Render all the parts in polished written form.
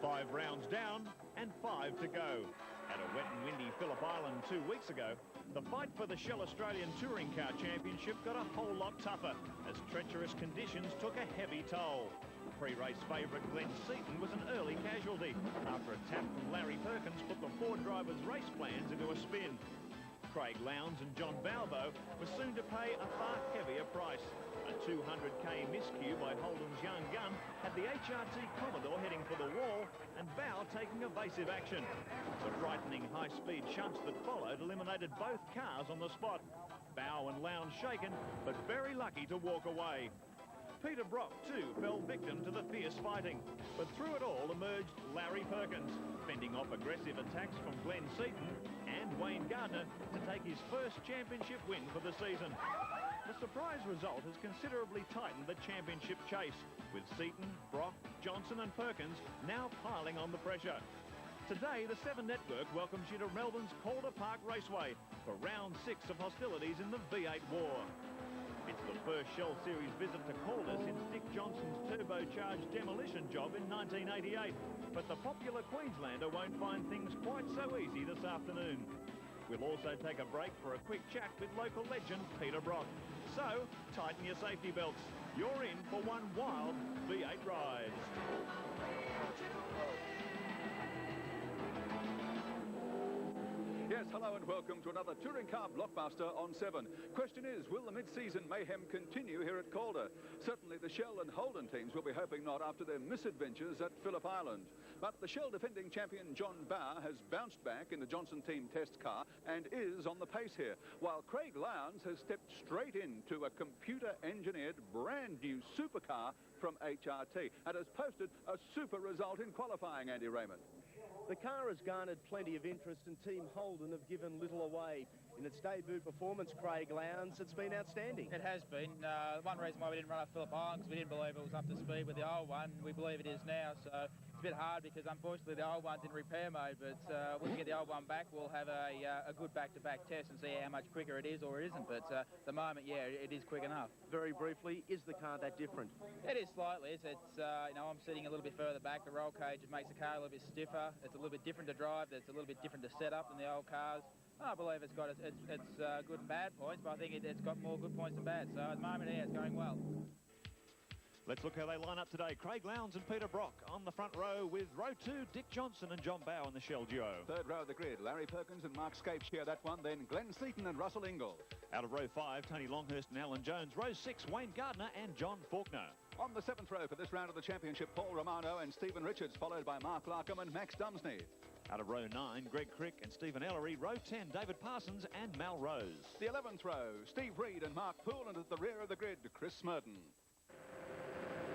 5 rounds down and 5 to go. At a wet and windy Phillip Island 2 weeks ago, the fight for the Shell Australian Touring Car Championship got a whole lot tougher as treacherous conditions took a heavy toll. Pre-race favourite Glenn Seaton was an early casualty after a tap from Larry Perkins put the Ford driver's race plans into a spin. Craig Lowndes and John Balbo were soon to pay a far heavier price. A 200k miscue by Holden's young gun had the HRT Commodore heading for the wall and Bow taking evasive action. The frightening high-speed shunts that followed eliminated both cars on the spot. Bow and Lowndes shaken, but very lucky to walk away. Peter Brock, too, fell victim to the fierce fighting, but through it all emerged Larry Perkins, fending off aggressive attacks from Glenn Seaton and Wayne Gardner to take his first championship win for the season. The surprise result has considerably tightened the championship chase, with Seaton, Brock, Johnson and Perkins now piling on the pressure. Today, the 7 Network welcomes you to Melbourne's Calder Park Raceway for round 6 of hostilities in the V8 war. It's the first Shell Series visit to Calder since Dick Johnson's turbocharged demolition job in 1988. But the popular Queenslander won't find things quite so easy this afternoon. We'll also take a break for a quick chat with local legend Peter Brock. So, tighten your safety belts. You're in for one wild V8 ride. Yes, hello and welcome to another touring car blockbuster on 7. Question is, will the mid-season mayhem continue here at Calder? Certainly the Shell and Holden teams will be hoping not after their misadventures at Phillip Island. But the Shell defending champion John Bow has bounced back in the Johnson team test car and is on the pace here, while Craig Lowndes has stepped straight into a computer-engineered brand new supercar from HRT and has posted a super result in qualifying, Andy Raymond. The car has garnered plenty of interest and Team Holden have given little away. In its debut performance, Craig Lowndes, it's been outstanding. It has been. One reason why we didn't run at Phillip Island because we didn't believe it was up to speed with the old one. We believe it is now, so it's a bit hard because unfortunately the old one's in repair mode, but when we get the old one back, we'll have a good back-to-back test and see how much quicker it is or it isn't, but at the moment, yeah, it is quick enough. Very briefly, is the car that different? It is slightly. It's you know, I'm sitting a little bit further back. The roll cage, it makes the car a little bit stiffer. It's a little bit different to drive. It's a little bit different to set up than the old cars. I believe it's got its good and bad points, but I think it's got more good points than bad. So at the moment, yeah, it's going well. Let's look how they line up today. Craig Lowndes and Peter Brock on the front row with row 2, Dick Johnson and John Bow in the Shell duo. Third row of the grid, Larry Perkins and Mark Scape share that one, then Glenn Seaton and Russell Ingall. Out of row 5, Tony Longhurst and Alan Jones. Row 6, Wayne Gardner and John Faulkner. On the 7th row for this round of the championship, Paul Romano and Stephen Richards, followed by Mark Larkham and Max Dumsney. Out of row 9, Greg Crick and Stephen Ellery. Row 10, David Parsons and Mal Rose. The 11th row, Steve Reed and Mark Poole, and at the rear of the grid, Chris Smurton.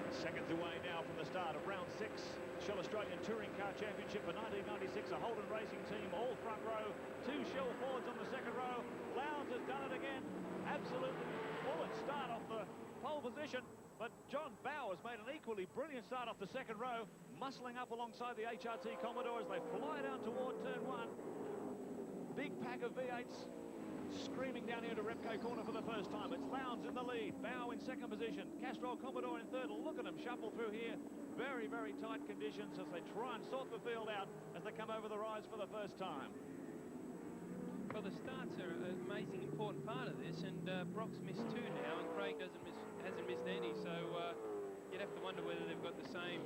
Seconds away now from the start of round 6. Shell Australian Touring Car Championship for 1996. A Holden racing team, all front row. 2 Shell Fords on the second row. Lowndes has done it again. Absolutely bullet start off the pole position. But John Bow has made an equally brilliant start off the second row, muscling up alongside the HRT Commodore as they fly down toward turn 1. Big pack of V8s screaming down here to Repco corner for the first time. It's Lowndes in the lead, Bow in second position, Castrol Commodore in third. Look at them shuffle through here. Very, very tight conditions as they try and sort the field out as they come over the rise for the first time. Well, the starts are an amazing, important part of this, and Brock's missed 2 now, and Craig hasn't missed any, so you'd have to wonder whether they've got the same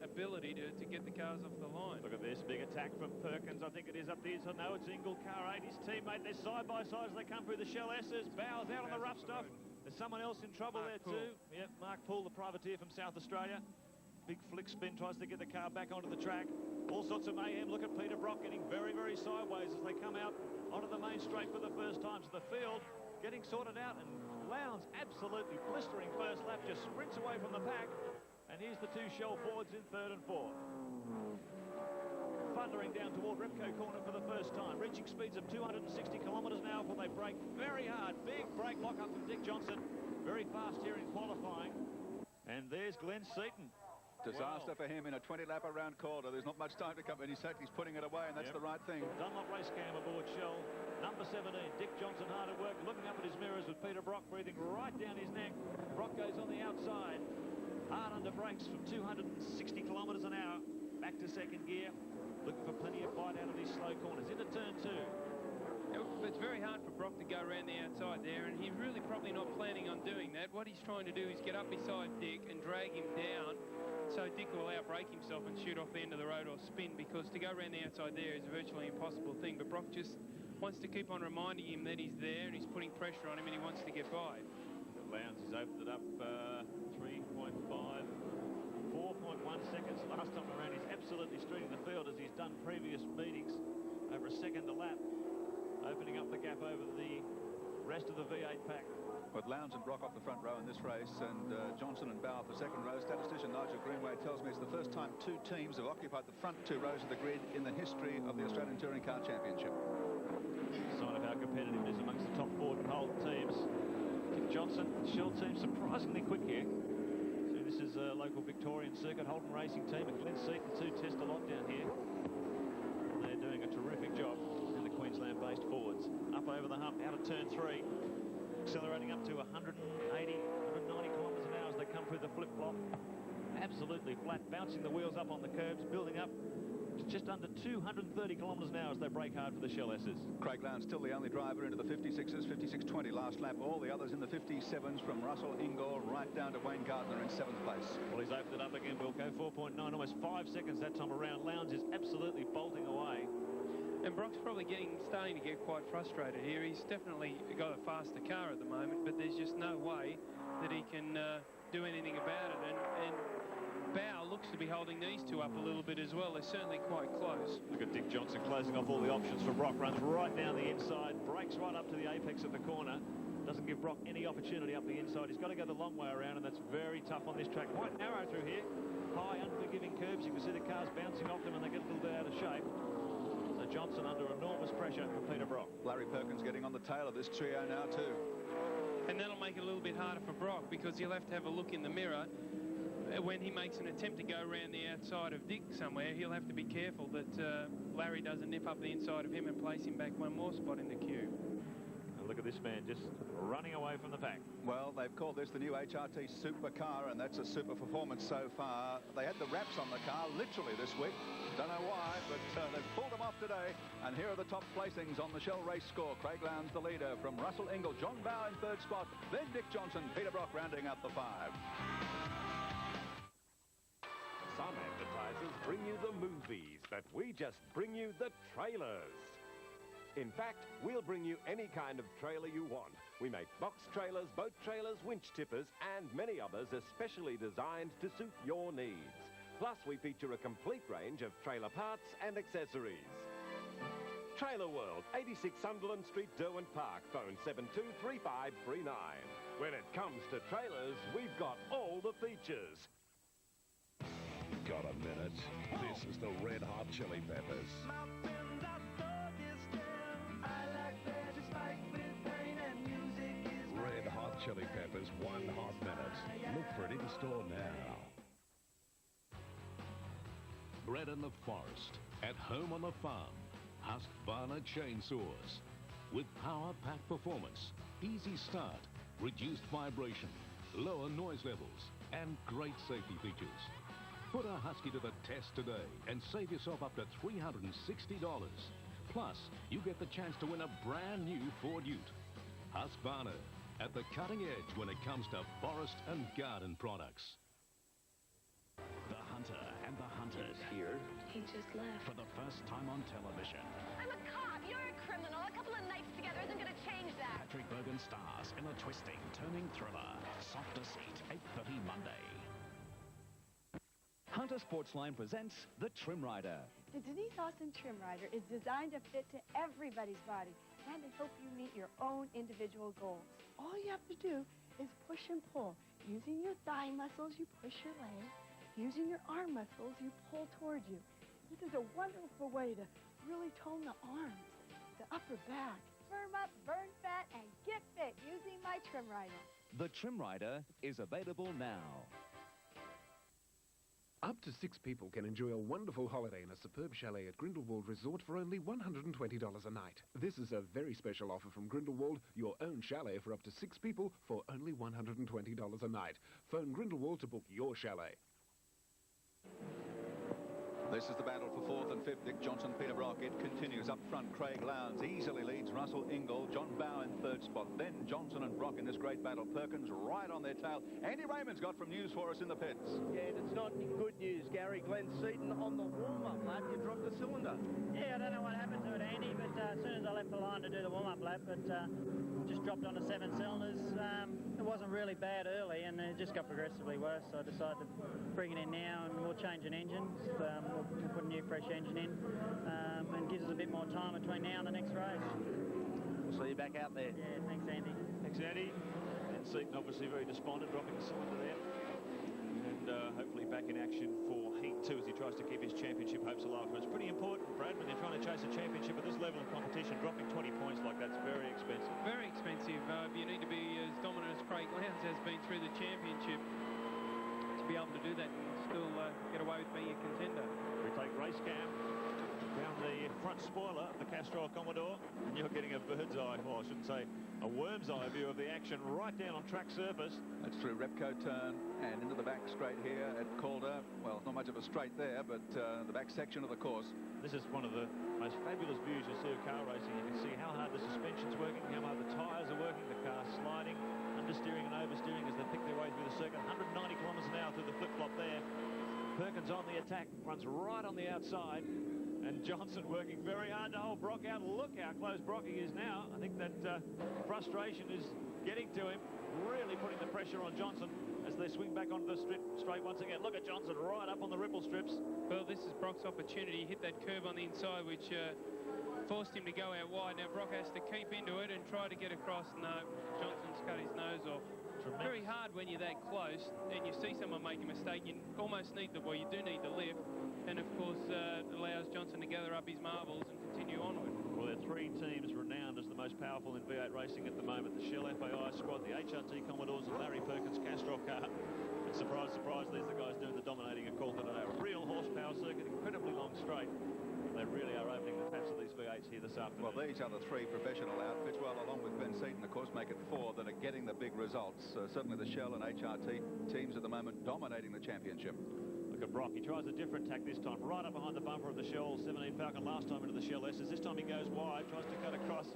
ability to get the cars off the line. Look at this big attack from Perkins. I think it is up there. So no, it's Ingall, car 8, his teammate. They're side by side as they come through the Shell S's. Bow's out on the rough stuff. There's someone else in trouble there too. Yep, Mark Poole, the privateer from South Australia. Big flick spin, tries to get the car back onto the track. All sorts of mayhem. Look at Peter Brock getting very, very sideways as they come out onto the main straight for the first time. So the field getting sorted out, and Lowndes absolutely blistering first lap, just sprints away from the pack. And here's the 2 Shell Fords in third and fourth. Thundering down toward Repco corner for the first time, reaching speeds of 260 kilometres an hour before they brake very hard. Big brake lock up from Dick Johnson. Very fast here in qualifying. And there's Glenn Seaton. Disaster for him in a 20-lap around Calder. There's not much time to come, and he's putting it away, and that's the right thing. Dunlop race cam aboard Shell. Number 17, Dick Johnson, hard at work, looking up at his mirrors with Peter Brock breathing right down his neck. Brock goes on the outside. Hard under brakes from 260 kilometres an hour. Back to to second gear, looking for plenty of bite out of these slow corners. Into turn 2. It's very hard for Brock to go around the outside there, and he's really probably not planning on doing that. What he's trying to do is get up beside Dick and drag him down so Dick will outbrake himself and shoot off the end of the road or spin, because to go around the outside there is a virtually impossible thing. But Brock just wants to keep on reminding him that he's there and he's putting pressure on him and he wants to get by. Lowndes has opened it up 3.5, 4.1 seconds. Last time around, he's absolutely streaking the field as he's done previous meetings, over a second a lap, opening up the gap over the rest of the V8 pack. With Lowndes and Brock off the front row in this race, and Johnson and Bow off the second row. Statistician Nigel Greenway tells me it's the first time two teams have occupied the front 2 rows of the grid in the history of the Australian Touring Car Championship. Sign of how competitive it is amongst the top Ford and Holden teams. Dick Johnson, Shell team, surprisingly quick here. So this is a local Victorian circuit Holden racing team. A clean seat, the 2 test a lot down here. And they're doing a terrific job in the Queensland-based Fords. Up over the hump, out of turn 3. Accelerating up to 180, 190 kilometres an hour as they come through the flip-flop. Absolutely flat, bouncing the wheels up on the curbs, building up to just under 230 kilometres an hour as they brake hard for the Shell S's. Craig Lowndes still the only driver into the 56s, 56.20 last lap. All the others in the 57s, from Russell Ingall right down to Wayne Gardner in 7th place. Well, he's opened it up again, Wilco. 4.9, almost 5 seconds that time around. Lowndes is absolutely bolting away. And Brock's probably starting to get quite frustrated here. He's definitely got a faster car at the moment, but there's just no way that he can do anything about it. And Bow looks to be holding these two up a little bit as well. They're certainly quite close. Look at Dick Johnson closing off all the options for Brock. Runs right down the inside, brakes right up to the apex of the corner. Doesn't give Brock any opportunity up the inside. He's got to go the long way around, and that's very tough on this track. Quite narrow through here. High, unforgiving curbs. You can see the cars bouncing off them and they get a little bit out of shape. Johnson under enormous pressure from Peter Brock. Larry Perkins getting on the tail of this trio now too. And that'll make it a little bit harder for Brock, because he'll have to have a look in the mirror when he makes an attempt to go around the outside of Dick somewhere. He'll have to be careful that Larry doesn't nip up the inside of him and place him back one more spot in the queue. And look at this man just running away from the pack. Well, they've called this the new HRT supercar, and that's a super performance so far. They had the wraps on the car literally this week. Don't know why, but they've pulled them off today. And here are the top placings on the Shell race score. Craig Lowndes the leader, from Russell Ingall, John Bow in 3rd spot, then Dick Johnson, Peter Brock rounding out the 5. Some advertisers bring you the movies, but we just bring you the trailers. In fact, we'll bring you any kind of trailer you want. We make box trailers, boat trailers, winch tippers, and many others especially designed to suit your needs. Plus, we feature a complete range of trailer parts and accessories. Trailer World, 86 Sunderland Street, Derwent Park. Phone 723539. When it comes to trailers, we've got all the features. Got a minute? This is the Red Hot Chili Peppers. Red Hot Chili Peppers, 1 hot minute. Look for it in store now. Bred in the forest, at home on the farm, Husqvarna chainsaws. With power-packed performance, easy start, reduced vibration, lower noise levels, and great safety features. Put a Husky to the test today and save yourself up to $360. Plus, you get the chance to win a brand new Ford Ute. Husqvarna, at the cutting edge when it comes to forest and garden products. The Hunter and the Hunted. Here. He just left. For the first time on television. I'm a cop. You're a criminal. A couple of nights together isn't going to change that. Patrick Bergen stars in a twisting, turning thriller. Soft Deceit, 8:30 Monday. Hunter Sportsline presents The Trim Rider. The Denise Austin Trim Rider is designed to fit to everybody's body and to help you meet your own individual goals. All you have to do is push and pull. Using your thigh muscles, you push your leg. Using your arm muscles, you pull towards you. This is a wonderful way to really tone the arms, the upper back. Firm up, burn fat, and get fit using my Trim Rider. The Trim Rider is available now. Up to 6 people can enjoy a wonderful holiday in a superb chalet at Grindelwald Resort for only $120 a night. This is a very special offer from Grindelwald, your own chalet for up to 6 people for only $120 a night. Phone Grindelwald to book your chalet. This is the battle for 4th and 5th. Dick Johnson, Peter Brock. It continues up front. Craig Lowndes easily leads Russell Ingall. John Bow in 3rd spot. Then Johnson and Brock in this great battle. Perkins right on their tail. Andy Raymond's got some news for us in the pits. Yeah, and it's not good news, Gary. Glenn Seaton on the warm-up lap, you dropped the cylinder. Yeah, I don't know what happened to it, Andy, but as soon as I left the line to do the warm-up lap, just dropped onto 7 cylinders. It wasn't really bad early, and it just got progressively worse, so I decided to bring it in now, and we'll change an engine. We'll put a new fresh engine in, and gives us a bit more time between now and the next race. We'll see you back out there. Yeah, thanks, Andy. Thanks, Andy. And Seaton obviously very despondent, dropping the cylinder there. And hopefully back in action for Heat 2 as he tries to keep his championship hopes alive. But it's pretty important, Brad, when you're trying to chase a championship at this level of competition. Dropping 20 points like that's very expensive. Very expensive. You need to be as dominant as Craig Lowndes has been through the championship to be able to do that and still get away with being a contender. We take race cam down the front spoiler of the Castrol Commodore, and you're getting a bird's eye, well, I shouldn't say a worm's eye view of the action right down on track surface. That's through Repco turn and into the back straight here at Calder. Well, not much of a straight there, but the back section of the course. This is one of the most fabulous views you'll see of car racing. You can see how hard the suspension's working, how hard the tyres are working, the car sliding, understeering and oversteering as they pick their way through the circuit. 190 kilometres an hour through the flip-flop there. Perkins on the attack, runs right on the outside. And Johnson working very hard to hold Brock out. Look how close Brocky is now. I think that frustration is getting to him, really putting the pressure on Johnson as they swing back onto the straight once again. Look at Johnson right up on the ripple strips. Well, this is Brock's opportunity. He hit that curve on the inside, which forced him to go out wide. Now Brock has to keep into it and try to get across. No, Johnson's cut his nose off. Tremendous. Very hard when you're that close and you see someone make a mistake. You almost need the, well, you do need the lift, and of course it allows Johnson to gather up his marbles and continue onward. Well, there are 3 teams renowned as the most powerful in V8 racing at the moment. The Shell FAI squad, the HRT Commodores, and Larry Perkins Castrol car. And surprise, surprise, these are the guys doing the dominating at Calder today. A real horsepower circuit, incredibly long straight. They really are opening the taps of these V8s here this afternoon. Well, these are the 3 professional outfits, well, along with Ben Seaton, of course, make it 4 that are getting the big results. Certainly the Shell and HRT teams at the moment dominating the championship. Look at Brock. He tries a different tack this time, right up behind the bumper of the Shell 17 Falcon. Last time into the Shell S's. This time he goes wide, tries to cut across.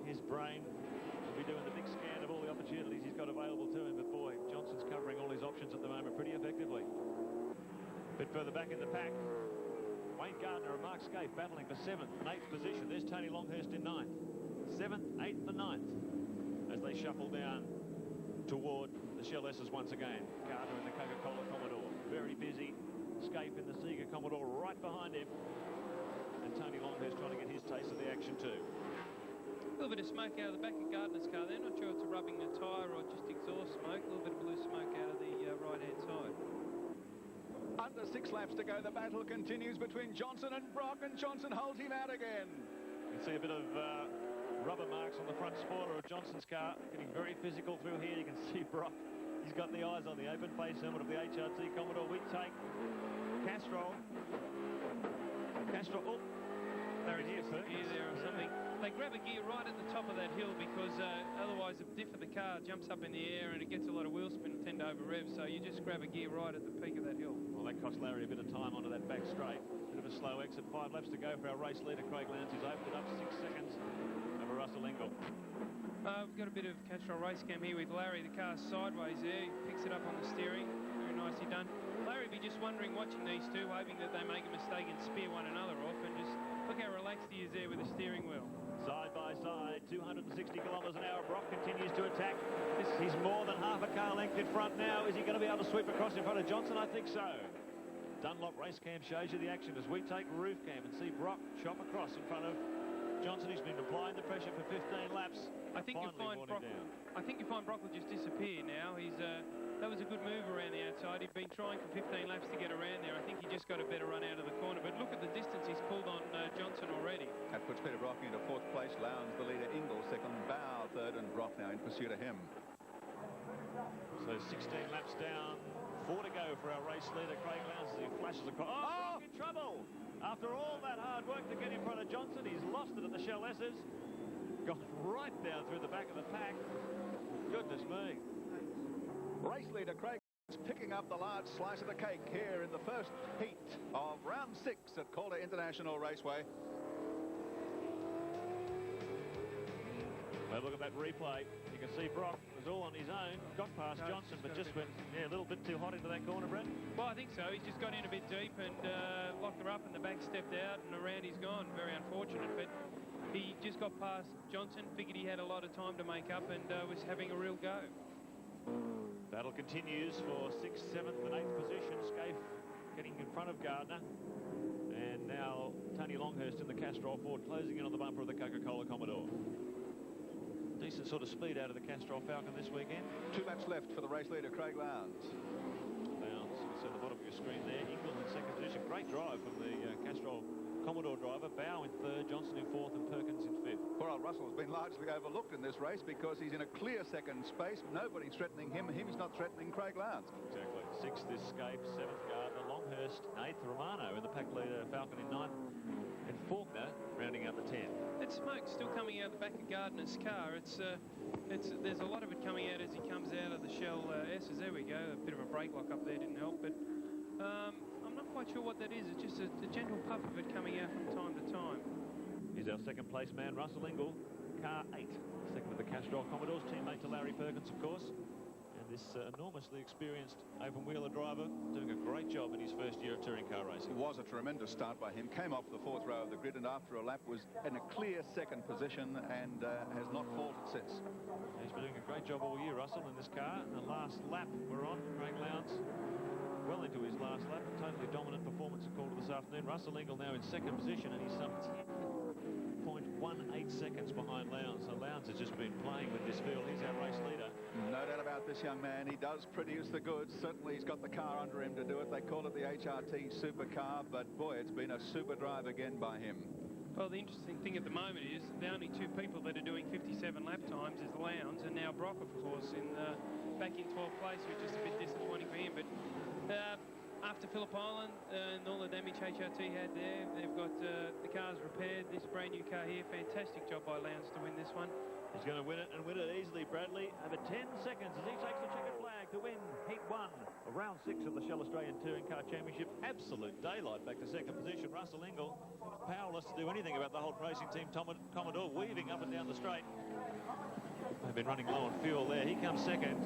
His brain will be doing the big scan of all the opportunities he's got available to him. But boy, Johnson's covering all his options at the moment pretty effectively. A bit further back in the pack, Wayne Gardner and Mark Scaife battling for 7th and 8th position. There's Tony Longhurst in 9th. 7th, 8th and 9th as they shuffle down toward the Shell S's once again. Carter in the Coca-Cola Commodore, very busy. Scaife in the Sega Commodore right behind him. And Tony Longhurst trying to get his taste of the action too. A little bit of smoke out of the back of Gardner's car there. Not sure it's rubbing the tyre or just exhaust smoke. A little bit of blue smoke out of the right-hand side. Under 6 laps to go, the battle continues between Johnson and Brock, and Johnson holds him out again. You can see a bit of rubber marks on the front spoiler of Johnson's car. Getting very physical through here. You can see Brock. He's got the eyes on the open face helmet of the HRT Commodore. We take Castrol. Oh, There it is, gear there or something. They grab a gear right at the top of that hill because otherwise the diff of the car jumps up in the air and it gets a lot of wheel spin and tend to over rev. So you just grab a gear right at the peak of that hill. Well, that cost Larry a bit of time onto that back straight. Bit of a slow exit. 5 laps to go for our race leader, Craig Lowndes. He's opened it up 6 seconds over Russell Ingall. We've got a bit of Castrol race cam here with Larry. The car's sideways there. He picks it up on the steering. Very nicely done. Larry be just wondering, watching these 2, hoping that they make a mistake and spear one another off, and just look how relaxed he is there with the steering wheel. Side by side, 260 kilometres an hour. Brock continues to attack. He's more than half a car length in front now. Is he going to be able to sweep across in front of Johnson? I think so. Dunlop race cam shows you the action as we take roof cam and see Brock chop across in front of Johnson. He's been applying the pressure for 15 laps. I think you'll find Brock will just disappear now. That was a good move around the outside. He'd been trying for 15 laps to get around there. I think he just got a better run out of the corner. But look at the distance he's pulled on Johnson already. That puts Peter Brock into 4th place. Lowndes the leader, Ingall 2nd, Bow 3rd, and Brock now in pursuit of him. So 16 laps down, 4 to go for our race leader, Craig Lowndes, as he flashes across. Oh, in trouble! After all that hard work to get in front of Johnson, he's lost it at the Shell S's. Gone right down through the back of the pack. Goodness me. Race leader Craig Picking up the large slice of the cake here in the first heat of round 6 at Calder International Raceway. Well, look at that replay. You can see Brock was all on his own, got past Johnson, but just went a little bit too hot into that corner, Brett. Well, I think so. He's just got in a bit deep and locked her up, and the back stepped out, and around he's gone. Very unfortunate, but he just got past Johnson, figured he had a lot of time to make up, and was having a real go. Battle continues for 6th, 7th and 8th position. Scaife getting in front of Gardner. And now Tony Longhurst in the Castrol Ford closing in on the bumper of the Coca-Cola Commodore. Decent sort of speed out of the Castrol Falcon this weekend. 2 laps left for the race leader, Craig Lowndes. Lowndes, you can see at the bottom of your screen there. Ingall in 2nd position. Great drive from the Castrol Commodore driver. Bow in 3rd, Johnson in 4th and Perkins in 5th. Poor old Russell has been largely overlooked in this race because he's in a clear 2nd space. Nobody's threatening him. He's not threatening Craig Lowndes. Exactly. 6th is Scaife, 7th Gardner, Longhurst, 8th Romano in the pack leader Falcon in 9th. And Faulkner rounding out the 10. That smoke still coming out the back of Gardner's car. There's a lot of it coming out as he comes out of the Shell S's. There we go. A bit of a brake lock up there didn't help, but I'm not quite sure what that is. It's just a gentle puff of it coming out from time to time. Here's our 2nd place man, Russell Ingall, car 8. 2nd of the Castrol Commodores, teammate to Larry Perkins, of course. And this enormously experienced open-wheeler driver doing a great job in his first year of touring car racing. It was a tremendous start by him. Came off the 4th row of the grid and after a lap was in a clear 2nd position and has not faltered since. He's been doing a great job all year, Russell, in this car. And the last lap we're on, Craig Lowndes well into his last lap. A totally dominant performance at Calder this afternoon. Russell Ingall now in 2nd position and he's some 10.18 seconds behind Lowndes. So Lowndes has just been playing with this field. He's our race leader. No doubt about this young man. He does produce the goods. Certainly he's got the car under him to do it. They call it the HRT supercar, but boy, it's been a super drive again by him. Well, the interesting thing at the moment is the only 2 people that are doing 57 lap times is Lowndes and now Brock, of course, back in 12th place, which is a bit disappointing for him. But after Phillip Island and all the damage HRT had there, they've got the cars repaired. This brand new car here, fantastic job by Lowndes to win this one. He's going to win it and win it easily, Bradley. Over 10 seconds as he takes the checkered flag to win Heat 1 of round 6 of the Shell Australian Touring Car Championship. Absolute daylight back to 2nd position. Russell Ingall powerless to do anything about the whole racing team. Commodore weaving up and down the straight. They've been running low on fuel there. He comes 2nd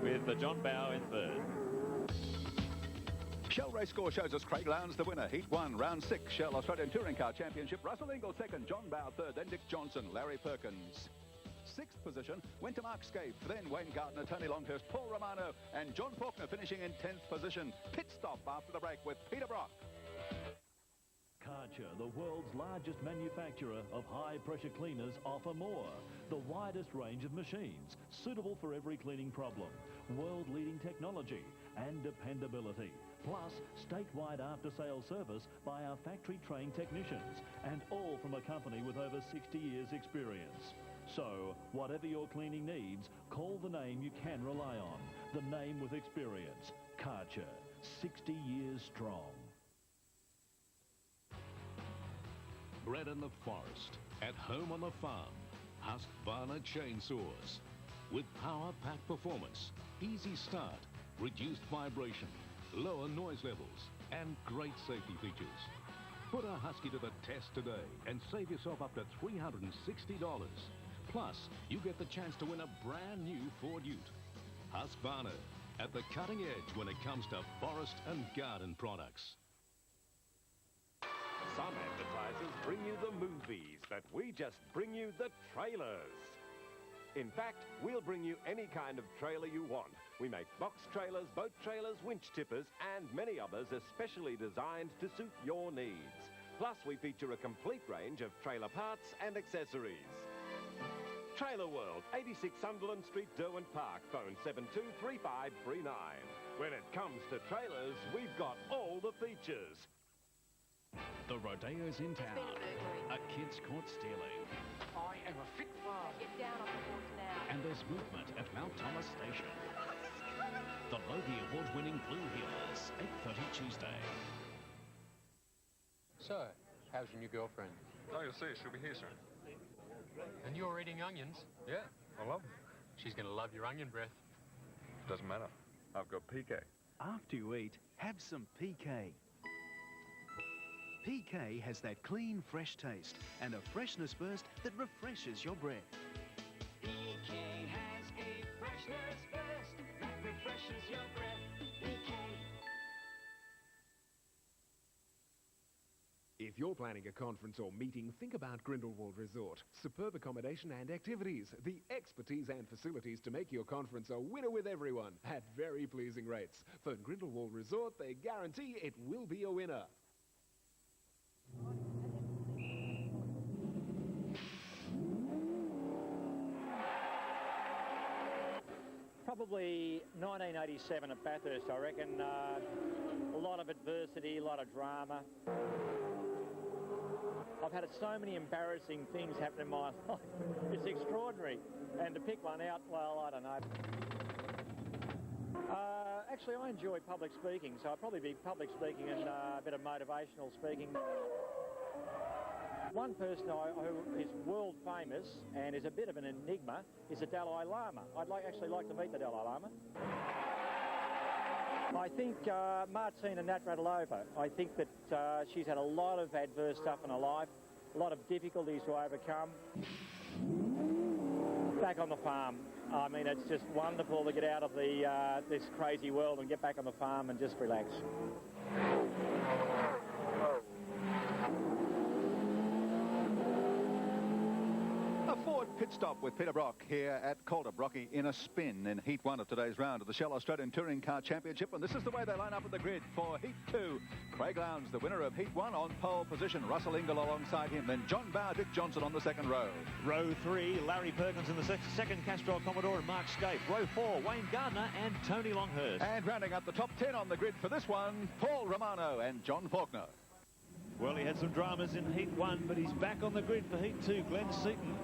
with John Bow in 3rd. Shell race score shows us Craig Lowndes the winner. Heat 1, round 6, Shell Australian Touring Car Championship. Russell Ingall 2nd, John Bow 3rd, then Dick Johnson, Larry Perkins. 6th position went to Mark Scaife, then Wayne Gardner, Tony Longhurst, Paul Romano, and John Faulkner finishing in 10th position. Pit stop after the break with Peter Brock. Karcher, the world's largest manufacturer of high-pressure cleaners, offer more. The widest range of machines, suitable for every cleaning problem. World-leading technology and dependability. Plus, statewide after-sales service by our factory-trained technicians, and all from a company with over 60 years' experience. So, whatever your cleaning needs, call the name you can rely on. The name with experience. Karcher, 60 years strong. Bred in the forest, at home on the farm, Husqvarna chainsaws. With power-packed performance, easy start, reduced vibration, lower noise levels, and great safety features. Put a Husky to the test today and save yourself up to $360. Plus, you get the chance to win a brand new Ford Ute. Husqvarna, at the cutting edge when it comes to forest and garden products. Some advertisers bring you the movies, but we just bring you the trailers. In fact, we'll bring you any kind of trailer you want. We make box trailers, boat trailers, winch tippers, and many others especially designed to suit your needs. Plus, we feature a complete range of trailer parts and accessories. Trailer World, 86 Sunderland Street, Derwent Park. Phone 723539. When it comes to trailers, we've got all the features. The rodeo's in town. A kid's caught stealing. I am a fit farm. Get down off the horse now. And there's movement at Mount Thomas Station. The Logie Award-winning Blue Heelers, 8:30 Tuesday. So, how's your new girlfriend? Oh, you'll see. She'll be here soon. And you're eating onions? Yeah, I love them. She's going to love your onion breath. Doesn't matter. I've got PK. After you eat, have some PK. PK has that clean, fresh taste and a freshness burst that refreshes your breath. PK has a freshness burst that refreshes your breath. PK. If you're planning a conference or meeting, think about Grindelwald Resort. Superb accommodation and activities, the expertise and facilities to make your conference a winner with everyone at very pleasing rates. For Grindelwald Resort, they guarantee it will be a winner. Probably 1987 at Bathurst, I reckon. A lot of adversity, a lot of drama. I've had so many embarrassing things happen in my life. It's extraordinary. And to pick one out, well, I don't know. Actually, I enjoy public speaking, so I'll probably be public speaking and a bit of motivational speaking. One person who is world famous and is a bit of an enigma is the Dalai Lama. I'd actually like to meet the Dalai Lama. I think Martina Navratilova, I think that she's had a lot of adverse stuff in her life, a lot of difficulties to overcome. Back on the farm. I mean, it's just wonderful to get out of this crazy world and get back on the farm and just relax. A Ford pit stop with Peter Brock here at Calder. Brocky in a spin in Heat 1 of today's round of the Shell Australian Touring Car Championship. And this is the way they line up at the grid for Heat 2. Craig Lowndes, the winner of Heat 1, on pole position. Russell Ingall alongside him. Then John Bow, Dick Johnson on the second row. Row 3, Larry Perkins in the second, Castrol Commodore and Mark Scape. Row 4, Wayne Gardner and Tony Longhurst. And rounding up the top 10 on the grid for this one, Paul Romano and John Faulkner. Well, he had some dramas in Heat 1, but he's back on the grid for Heat 2. Glenn Seaton.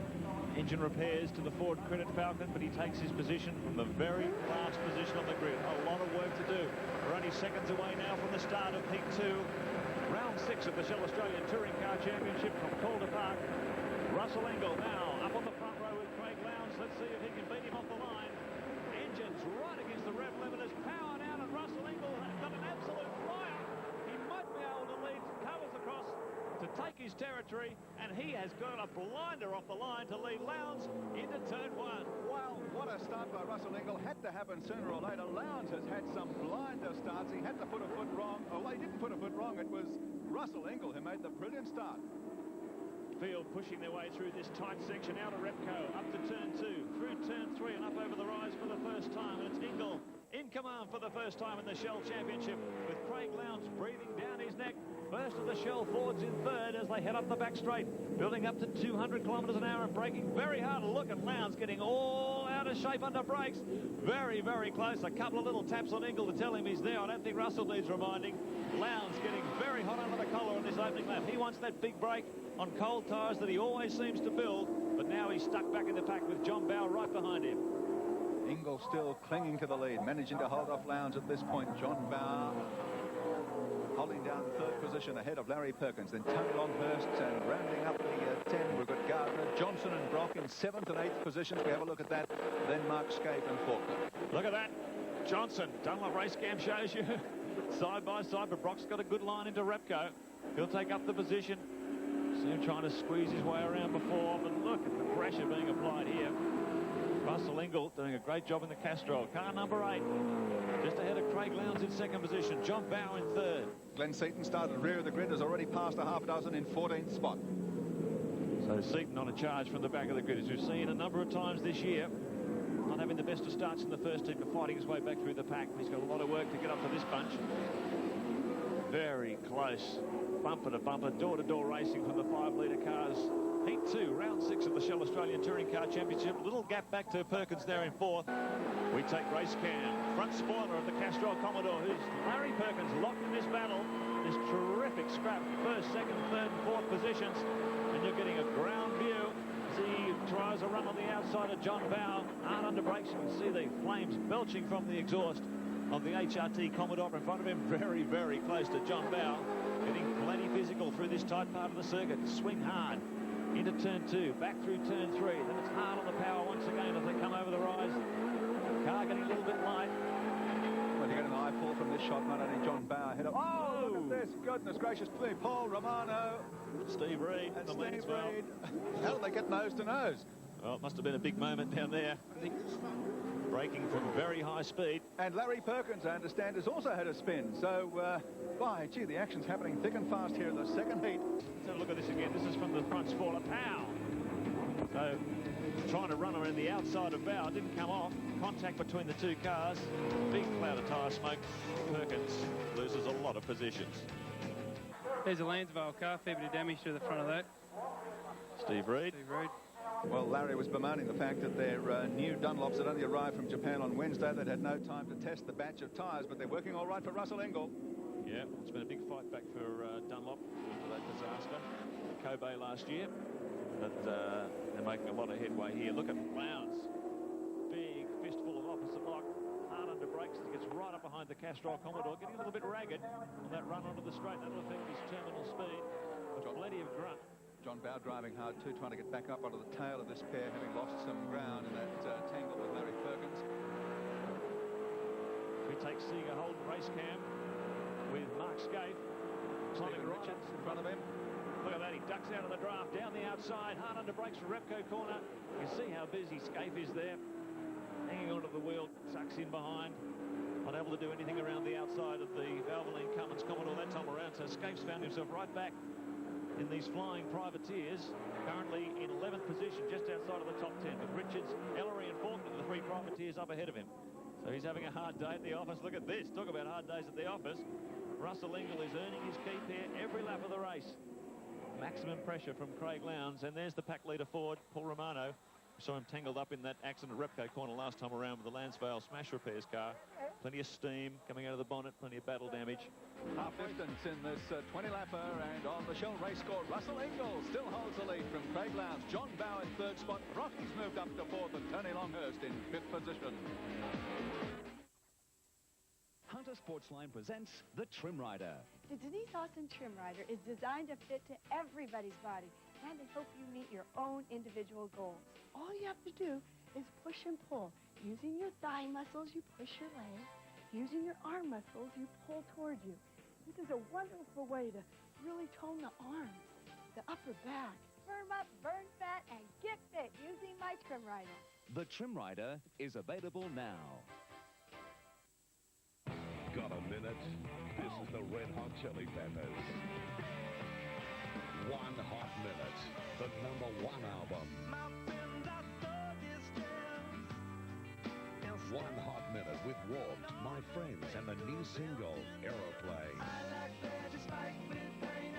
Engine repairs to the Ford Credit Falcon, but he takes his position from the very last position on the grid. A lot of work to do. We're only seconds away now from the start of Heat 2. Round 6 of the Shell Australian Touring Car Championship from Calder Park. Russell Ingall now up on the front row with Craig Lowndes. Let's see if he can beat him off the line. Engines right against the rev limiters, powered out, and Russell Ingall has got an absolute flyer. He might be able to lead covers across to take his territory, and he has got a blinder off the line to lead Lowndes into turn 1. Wow, what a start by Russell Ingall. Had to happen sooner or later. Lowndes has had some blinder starts. He had to put a foot wrong. Oh, he didn't put a foot wrong. It was Russell Ingall who made the brilliant start. Field pushing their way through this tight section out of Repco, up to turn 2, through turn 3 and up over the rise for the first time. And it's Ingall in command for the first time in the Shell Championship, with Craig Lowndes breathing down his neck. First of the Shell Fords in third as they head up the back straight, building up to 200 kilometres an hour and braking very hard. Look at Lowndes getting all out of shape under brakes. Very, very close. A couple of little taps on Ingall to tell him he's there. I don't think Russell needs reminding. Lowndes getting very hot under the collar on this opening lap. He wants that big break on cold tyres that he always seems to build, but now he's stuck back in the pack with John Bow right behind him. Ingall still clinging to the lead, managing to hold off Lowndes at this point. John Bow holding down third position ahead of Larry Perkins. Then Tony Longhurst, and rounding up the 10, we've got Gardner, Johnson and Brock in 7th and 8th positions. We have a look at that. Then Mark Scape and Faulkner. Look at that. Johnson, Dunlop Race Cam shows you side by side, but Brock's got a good line into Repco. He'll take up the position. See him trying to squeeze his way around before, but look at the pressure being applied here. Russell Ingall doing a great job in the Castrol. Car number 8, just ahead of Craig Lowndes in second position. John Bow in third. Glenn Seaton started rear of the grid, has already passed a half dozen in 14th spot. So Seaton on a charge from the back of the grid, as we've seen a number of times this year. Not having the best of starts in the first heat, but fighting his way back through the pack. He's got a lot of work to get up to this bunch. Very close, bumper to bumper, door-to-door racing from the 5-litre cars. Heat 2, round 6 of the Shell Australian Touring Car Championship. Little gap back to Perkins there in 4th. We take race cam. Front spoiler of the Castrol Commodore, who's Larry Perkins locked in this battle. This terrific scrap, 1st, 2nd, 3rd and 4th positions. And you're getting a ground view as he tries a run on the outside of John Bow. Hard under brakes, you can see the flames belching from the exhaust of the HRT Commodore in front of him. Very, very close to John Bow. Getting plenty physical through this tight part of the circuit. Swing hard into turn 2, back through turn 3. Then it's hard on the power once again as they come over the rise. Car getting a little bit light. to get an eyeful from this shot. Not only John Bower head up. Oh, look at this. Goodness gracious. Paul Romano. Steve Reed. And the Steve Lansvale. Reed. How did they get nose to nose? Well, it must have been a big moment down there. Braking from very high speed. And Larry Perkins, I understand, has also had a spin. So, by gee, the action's happening thick and fast here in the second heat. Let's have a look at this again. This is from the front spoiler. Pow! So, trying to run around the outside of Bower. Didn't come off. Contact between the two cars. Big cloud of tyre smoke. Perkins loses a lot of positions. There's a Lansvale car. Fair bit of damage to the front of that. Steve Reed. Steve Reed. Well, Larry was bemoaning the fact that their new Dunlops had only arrived from Japan on Wednesday. They'd had no time to test the batch of tyres, but they're working all right for Russell Ingall. Yeah, it's been a big fight back for Dunlop after that disaster at Kobe last year. But they're making a lot of headway here. Look at Lowndes. Big fistful of opposite lock. Hard under brakes as he gets right up behind the Castrol Commodore. Getting a little bit ragged on that run onto the straight. That'll affect his terminal speed. But plenty of grunt. John Bower driving hard too, trying to get back up onto the tail of this pair, having lost some ground in that tangle with Larry Perkins. We take Seeger Holden race cam with Mark Scaife climbing right Richards in front of him. Look at that, he ducks out of the draft, down the outside, hard under brakes for Repco corner. You see how busy Scaife is there. Hanging onto the wheel, sucks in behind. Not able to do anything around the outside of the Valvoline Cummins Commodore that time around, so Scaife's found himself right back in these flying privateers, currently in 11th position, just outside of the top 10, with Richards, Ellery and Faulkner, the three privateers up ahead of him. So he's having a hard day at the office. Look at this. Talk about hard days at the office. Russell Ingall is earning his keep here every lap of the race. Maximum pressure from Craig Lowndes, and there's the pack leader forward, Paul Romano. We saw him tangled up in that accident at Repco corner last time around with the Lansvale Smash Repairs car. Plenty of steam coming out of the bonnet, plenty of battle damage. Half distance in this 20-lapper, and on the Shell race score, Russell Ingall still holds the lead from Craig Lowndes. John Bower in third spot. Rocky's moved up to fourth, and Tony Longhurst in fifth position. Hunter Sportsline presents the Trim Rider. The Denise Austin Trim Rider is designed to fit to everybody's body and to help you meet your own individual goals. All you have to do is push and pull. Using your thigh muscles, you push your legs. Using your arm muscles, you pull toward you. This is a wonderful way to really tone the arms, the upper back. Firm up, burn fat, and get fit using my Trim Rider. The Trim Rider is available now. Got a minute? This is the Red Hot Chili Peppers. 1 Hot Minute, the #1 album. 1 Hot Minute with Warped, My Friends, and the new single, Aeroplane.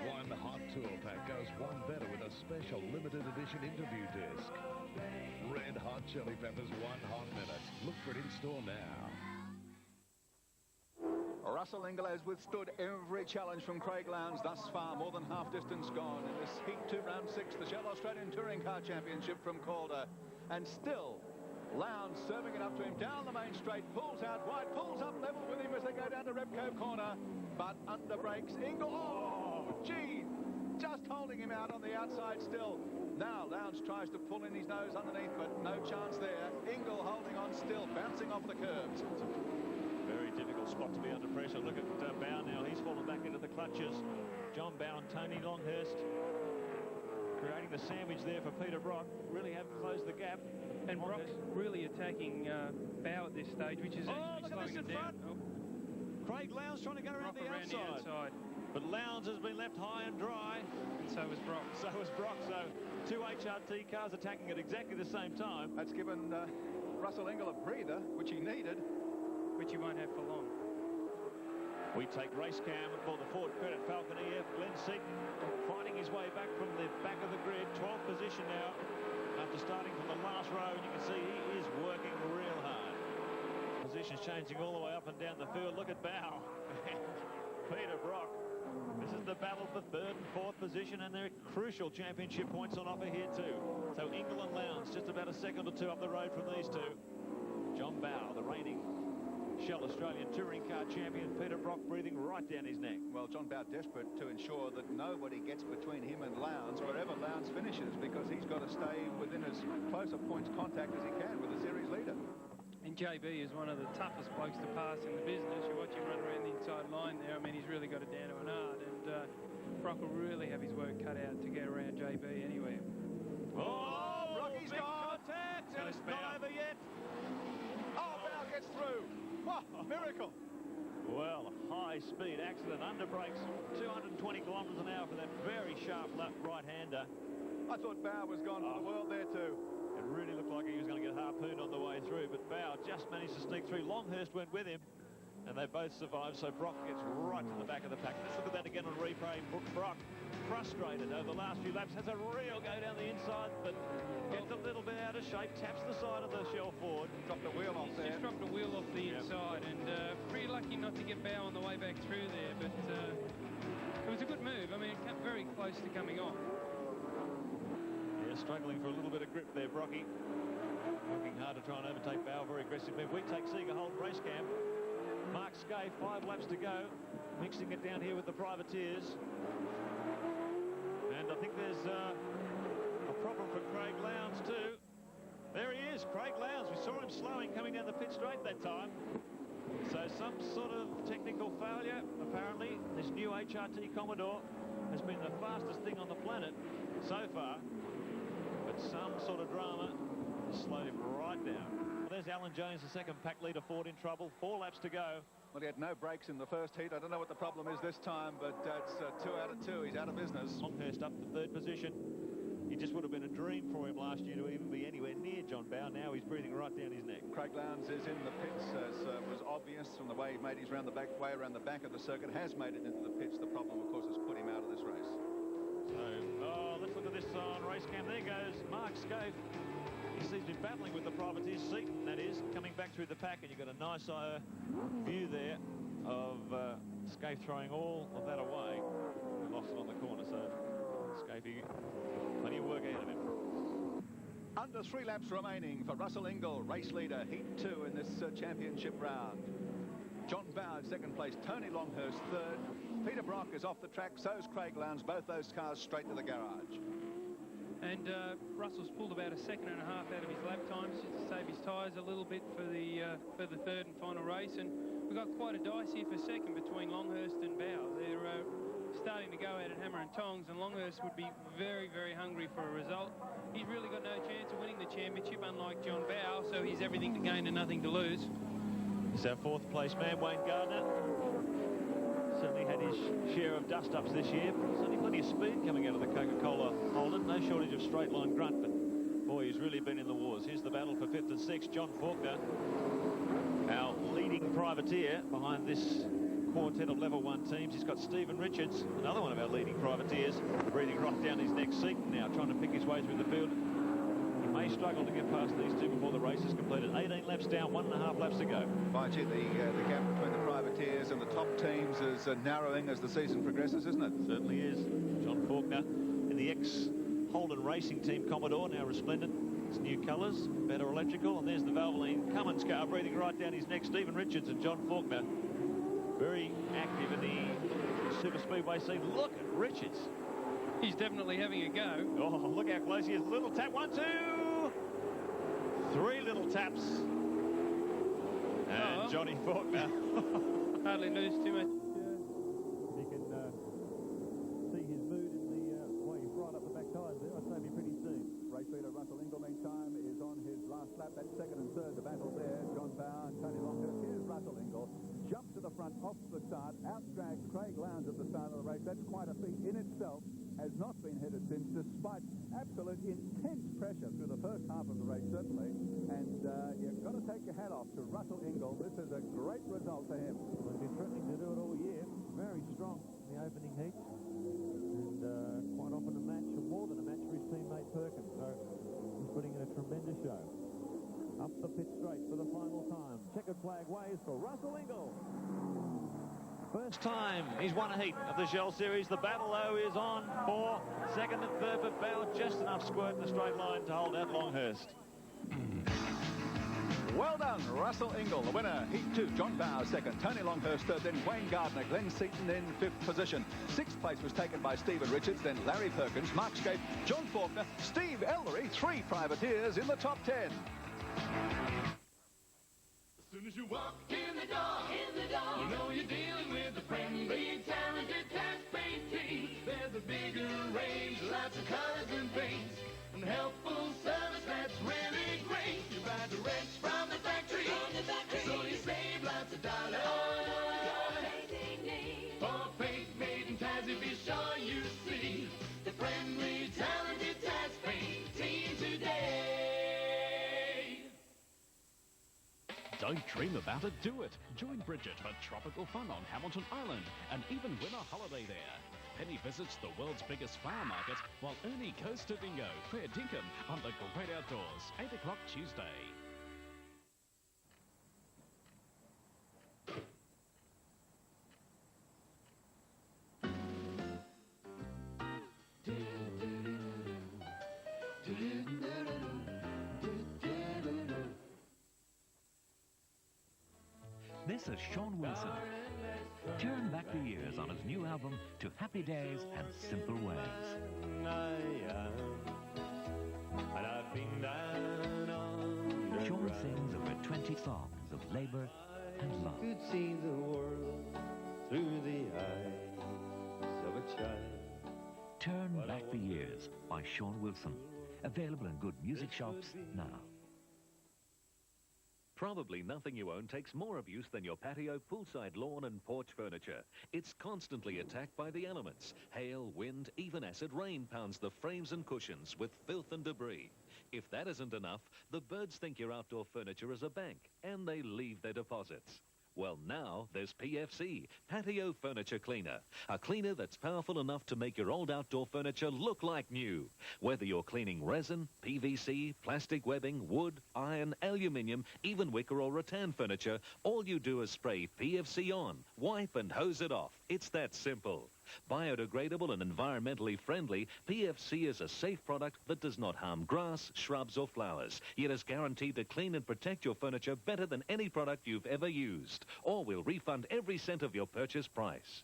1 Hot Tour Pack goes one better with a special limited edition interview disc. Red Hot Chili Peppers 1 Hot Minute. Look for it in store now. Russell Ingall has withstood every challenge from Craig Lowndes thus far, more than half distance gone in this Heat 2 Round 6, the Shell Australian Touring Car Championship from Calder. And still, Lowndes serving it up to him down the main straight, pulls out wide, pulls up level with him as they go down to Repco corner, but under brakes, Ingall, oh, gee, just holding him out on the outside still. Now Lowndes tries to pull in his nose underneath, but no chance there. Ingall holding on still, bouncing off the curbs. Very difficult spot to be under pressure. Look at Bower now. He's fallen back into the clutches. John Bower and Tony Longhurst creating the sandwich there for Peter Brock. Really have closed the gap. And Brock's really attacking Bower at this stage, which is actually slowing him down. Oh. Craig Lowndes trying to go around the outside. But Lowndes has been left high and dry. And so was Brock. So was Brock. So two HRT cars attacking at exactly the same time. That's given Russell Ingall a breather, which he needed. Which you won't have for long. We take race cam for the Ford Credit Falconeer. Glenn Seaton fighting his way back from the back of the grid. 12th position now after starting from the last row. And you can see he is working real hard. Positions changing all the way up and down the field. Look at Bow. Peter Brock. This is the battle for 3rd and 4th position, and there are crucial championship points on offer here too. So Ingall and Lowndes just about a second or two up the road from these two. John Bow, the reigning Shell Australian Touring Car Champion, Peter Brock breathing right down his neck. Well, John Bower desperate to ensure that nobody gets between him and Lowndes wherever Lowndes finishes, because he's got to stay within as close a points contact as he can with the series leader. And JB is one of the toughest blokes to pass in the business. You watch him run around the inside line there. I mean, he's really got it down to an art. And Brock will really have his work cut out to get around JB anywhere. Oh, Rocky's gone. Contact, and it's not over yet. Oh, Bow gets through. Wow, miracle. Well, high-speed accident, under brakes, 220 kilometres an hour for that very sharp left right-hander. I thought Bow was gone for the world there too. It really looked like he was going to get harpooned on the way through, but Bow just managed to sneak through. Longhurst went with him, and they both survived, so Brock gets right to the back of the pack. Let's look at that again on replay. Brock, frustrated over the last few laps, has a real go down the inside, but gets a little bit out of shape, taps the side of the shell forward. Dropped a wheel off there. Just dropped a wheel off the inside, and pretty lucky not to get Bow on the way back through there, but it was a good move. I mean, it came very close to coming on. Yeah, struggling for a little bit of grip there, Brocky. Working hard to try and overtake Bow, very aggressive move. We take Seeger Holden race cam. Mark Scaife, 5 laps to go, mixing it down here with the privateers. And I think there's a problem for Craig Lowndes too. There he is, Craig Lowndes. We saw him slowing coming down the pit straight that time. So some sort of technical failure, apparently. This new HRT Commodore has been the fastest thing on the planet so far. But some sort of drama has slowed him right down. Well, there's Alan Jones, the second pack leader, Ford in trouble. 4 laps to go. Well, he had no brakes in the first heat. I don't know what the problem is this time, but it's 2 out of 2. He's out of business. Longhurst up to 3rd position. It just would have been a dream for him last year to even be anywhere near John Bow. Now he's breathing right down his neck. Craig Lowndes is in the pits, as was obvious from the way he made his way around the back of the circuit. Has made it into the pits. The problem, of course, has put him out of this race. So, let's look at this on race cam. There goes Mark Scaife. He's been battling with the privateers, Seaton, that is, coming back through the pack, and you've got a nice view there of Scaife throwing all of that away. He lost it on the corner, so Scaife, plenty of work ahead of him. Under 3 laps remaining for Russell Ingall, race leader, heat 2 in this championship round. John Bow in 2nd place, Tony Longhurst 3rd. Peter Brock is off the track, so's Craig Lowndes. Both those cars straight to the garage. And Russell's pulled about a 1.5 seconds out of his lap times just to save his tyres a little bit for the 3rd and final race. And we've got quite a dice here for 2nd between Longhurst and Bow. They're starting to go at it hammer and tongs, and Longhurst would be very, very hungry for a result. He's really got no chance of winning the championship, unlike John Bow, so he's everything to gain and nothing to lose. It's our 4th place man, Wayne Gardner. Certainly had his share of dust-ups this year. Certainly plenty of speed coming out of the Coca-Cola Holden. No shortage of straight-line grunt, but boy, he's really been in the wars. Here's the battle for 5th and 6th. John Faulkner, our leading privateer behind this quartet of level 1 teams. He's got Stephen Richards, another one of our leading privateers, breathing right down his neck. Seaton now trying to pick his way through the field. He may struggle to get past these two before the race is completed. 18 laps down, 1.5 laps to go. By gee, the gap between the privateers and the top teams is narrowing as the season progresses, isn't it? Certainly is. John Faulkner in the ex-Holden Racing Team Commodore, now resplendent. It's new colours, better electrical, and there's the Valvoline Cummins car breathing right down his neck. Stephen Richards and John Faulkner very active in the super speedway scene. Look at Richards. He's definitely having a go. Oh, look how close he is. Little tap, 1, 2. 3 little taps. And Johnny Faulkner. Hardly lose too much. You can see his mood in the way he fried up the back tyres there. I'd say be pretty soon. Race leader Russell Ingall, meantime, is on his last lap. That's 2nd and 3rd, the battle there. John Bow and Tony Longhurst. Here's Russell Ingall. Jumps to the front off the start. Outdrags Craig Lowndes at the start of the race. That's quite a feat in itself. Has not been headed since, despite absolute intense pressure through the first half of the race, certainly. And you've got to take your hat off to Russell Ingall. This is a great result for him. Well, he's been threatening to do it all year. Very strong in the opening heat. And quite often a match, or more than a match, for his teammate Perkins. So he's putting in a tremendous show. Up the pit straight for the final time. Checkered flag waves for Russell Ingall. First time he's won a heat of the Shell Series. The battle, though, is on for 2nd and 3rd, but Bow just enough squirt in the straight line to hold out Longhurst. Well done, Russell Ingall, the winner. Heat 2, John Bow 2nd, Tony Longhurst 3rd, then Wayne Gardner, Glenn Seaton in 5th position. 6th place was taken by Stephen Richards, then Larry Perkins, Mark Scaife, John Faulkner, Steve Ellery, 3 privateers in the top 10. walk in the door, you know you're dealing with a friendly, talented task paint team. There's a bigger range, lots of colors and paints, and helpful service that's really great. You buy direct from the factory, so you save lots of dollars. For paint made in Tassie, be sure you see the friendly, talented task paint team today. Don't dream about it, do it. Join Bridget for tropical fun on Hamilton Island and even win a holiday there. Penny visits the world's biggest flower market while Ernie goes to Bingo, Fair Dinkum on the Great Outdoors, 8 o'clock Tuesday. This is Sean Wilson. Turn back the years on his new album To Happy Days and Simple Ways. Sean sings over 20 songs of labour and love. Could see the world through the eyes of a child. Turn Back the Years by Sean Wilson. Available in good music shops now. Probably nothing you own takes more abuse than your patio, poolside lawn and porch furniture. It's constantly attacked by the elements. Hail, wind, even acid rain pounds the frames and cushions with filth and debris. If that isn't enough, the birds think your outdoor furniture is a bank and they leave their deposits. Well, now there's PFC, Patio Furniture Cleaner. A cleaner that's powerful enough to make your old outdoor furniture look like new. Whether you're cleaning resin, PVC, plastic webbing, wood, iron, aluminium, even wicker or rattan furniture, all you do is spray PFC on, wipe and hose it off. It's that simple. Biodegradable and environmentally friendly, PFC is a safe product that does not harm grass, shrubs or flowers, yet is guaranteed to clean and protect your furniture better than any product you've ever used. Or we'll refund every cent of your purchase price.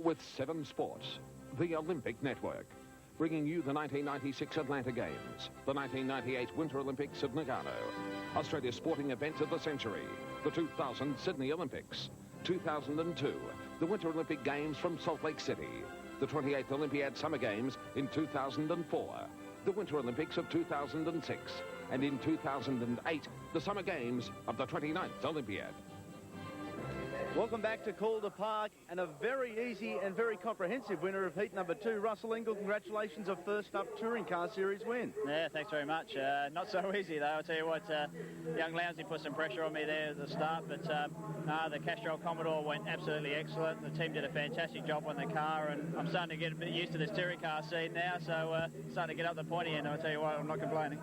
With 7 Sports, the Olympic Network, bringing you the 1996 Atlanta Games, the 1998 Winter Olympics of Nagano, Australia's sporting event of the century, the 2000 Sydney Olympics, 2002, the Winter Olympic Games from Salt Lake City, the 28th Olympiad Summer Games in 2004, the Winter Olympics of 2006, and in 2008, the Summer Games of the 29th Olympiad. Welcome back to Calder Park, and a very easy and very comprehensive winner of heat number 2. Russell Ingall, congratulations, a first up Touring Car Series win. Yeah, thanks very much. Not so easy though, I'll tell you what, young Lowndes put some pressure on me there at the start, but the Castrol Commodore went absolutely excellent. The team did a fantastic job on the car, and I'm starting to get a bit used to this touring car scene now, so starting to get up the pointy end. I'll tell you what, I'm not complaining.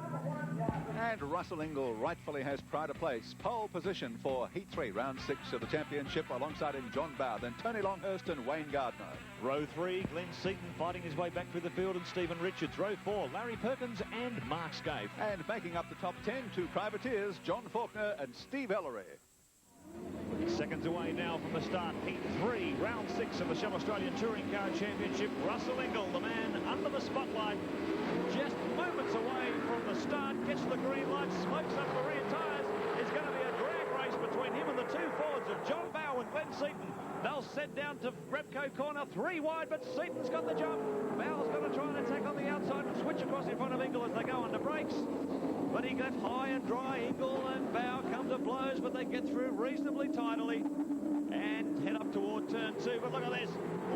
And Russell Ingall rightfully has pride of place. Pole position for Heat 3, Round 6 of the championship, alongside him John Bowe, then Tony Longhurst and Wayne Gardner. Row 3, Glenn Seaton fighting his way back through the field, and Stephen Richards. Row 4, Larry Perkins and Mark Scaife. And making up the top 10, 2 privateers, John Faulkner and Steve Ellery. Seconds away now from the start. Heat 3, Round 6 of the Shell Australian Touring Car Championship. Russell Ingall, the man under the spotlight, just moments away from the start, gets the green light, smokes up the rear tyres. It's going to be a drag race between him and the 2 Fords of John Bowe and Glenn Seaton. They'll set down to Repco corner, 3 wide, but Seaton's got the jump. Bowe's got to try and attack on the outside and switch across in front of Ingall as they go under brakes. But he left high and dry. Ingall and Bowe come to blows, but they get through reasonably tidily and head up toward turn 2. But look at this.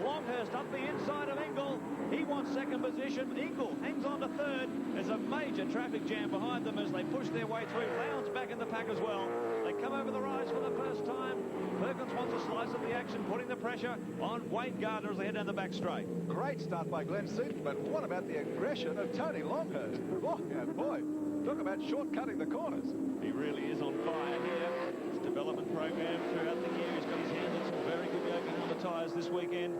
Longhurst up the inside of Ingall. He wants second position. Ingall hangs on to third. There's a major traffic jam behind them as they push their way through. Lowndes back in the pack as well. They come over the rise for the first time. Perkins wants a slice of the action, putting the pressure on Wayne Gardner as they head down the back straight. Great start by Glenn Seaton, but what about the aggression of Tony Longhurst? Oh, yeah, boy, talk about shortcutting the corners. He really is on fire here. His development program throughout the year. He's got his hands on some very good yoking on the tyres this weekend,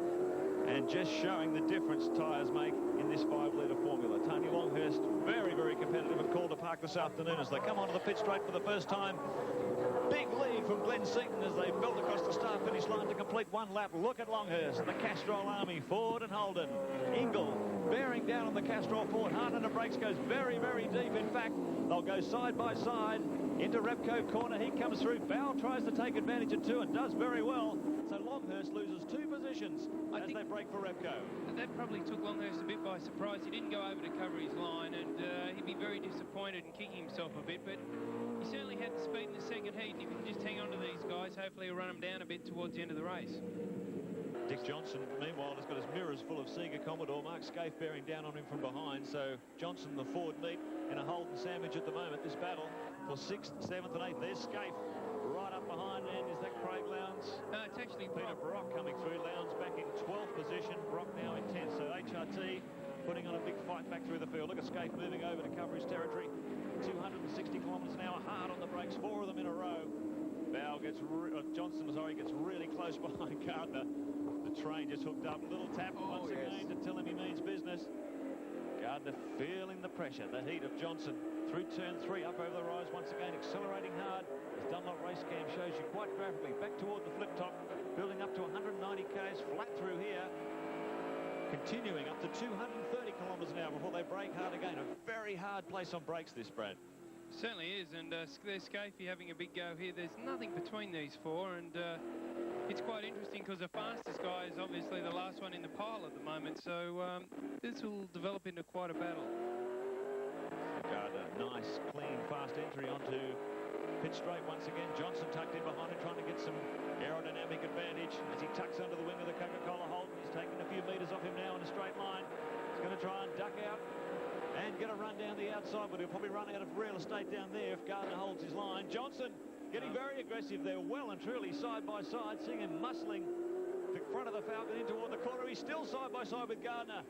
and just showing the difference tyres make in this 5-litre formula. Tony Longhurst, very, very competitive at Calder Park this afternoon as they come onto the pit straight for the first time. Big lead from Glenn Seaton as they belt across the start-finish line to complete one lap. Look at Longhurst and the Castrol Army, Ford and Holden. Ingall bearing down on the Castrol Ford. Hard on the brakes, goes very, very deep. In fact, they'll go side by side into Repco corner. He comes through. Bowell tries to take advantage of two and does very well. So Longhurst loses 2 positions as they break for Repco. And that probably took Longhurst a bit by surprise. He didn't go over to cover his line, and he'd be very disappointed and kicking himself a bit, but he certainly had the speed in the second heat, and if he can just hang on to these guys, hopefully he'll run them down a bit towards the end of the race. Dick Johnson, meanwhile, has got his mirrors full of Sega Commodore. Mark Scaife bearing down on him from behind. So Johnson, the Ford meet in a Holden sandwich at the moment. This battle for 6th, 7th and 8th. There's Scaife right up behind. And is that Craig Lowndes? No, it's actually Peter Brock coming through. Lowndes back in 12th position. Brock now in 10th. So HRT putting on a big fight back through the field. Look at Scaife moving over to cover his territory. 260 kilometres an hour, hard on the brakes. 4 of them in a row. Johnson gets really close behind Gardner. The train just hooked up. Little tap once again to tell him he means business. Gardner feeling the pressure. The heat of Johnson through turn 3, up over the rise once again, accelerating hard. As Dunlop race cam shows you quite graphically, back toward the flip top, building up to 190 k's flat through here. Continuing up to 230 kilometres an hour before they brake hard again. A very hard place on brakes, this, Brad. Certainly is, and there's Scaife having a big go here. There's nothing between these 4, and it's quite interesting because the fastest guy is obviously the last one in the pile at the moment, so this will develop into quite a battle. Gardner, nice, clean, fast entry onto pit straight once again. Johnson tucked in behind him, trying to get some aerodynamic advantage as he tucks under the wing of the Coca-Cola Holden. He's taking a few metres off him now in a straight line. He's going to try and duck out and get a run down the outside, but he'll probably run out of real estate down there if Gardner holds his line. Johnson getting very aggressive there, well and truly side by side, seeing him muscling the front of the Falcon in toward the corner. He's still side by side with Gardner.